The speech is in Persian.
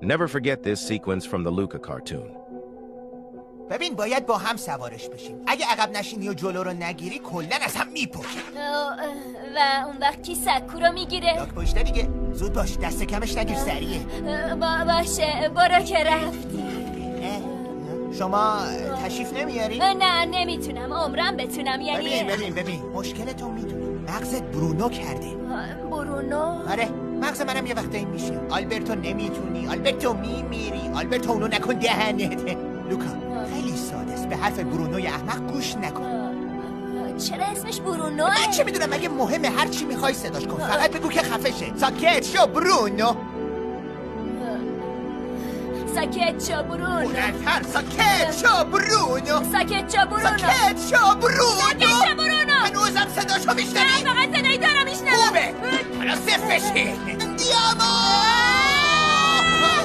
Never forget this sequence from the Luca cartoon. ببین باید با هم سوارش بشیم. اگه عقب نشینی و جلو رو نگیری کلن از هم میپوشی. و اون وقت کی سکو رو میگیره؟ لاک پشته دیگه. زود باش دست کمش نگیر سریعه. باشه برو که رفتی. شما تشریف نمیاری؟ نه نمیتونم عمرم بتونم یعنی ببین مشکلتو میدونم. مغزت برونو کرده. برونو؟ آره مغز منم یه وقتایی میشه. آلبرتو نمیتونی، آلبرتو میمیری، آلبرتو اونو نکن دهنت. لوکا خیلی ساده است، به حرف برونوی احمق گوش نکن. چرا اسمش برونوه؟ من چه میدونم، اگه مهمه هر چی میخوای صداش کن، فقط بگو که خفه شه. ساکت شو برونو. ساکت شو برونو. بلندتر. ساکت شو برونو. ساکت شو برونو. ساکت شو برونو. ساکت شو برونو. هنوزم صداشو میشنوی؟ نه فقط صدای دارم میشنوم. خوبه. حالا صفر بشه. دیامو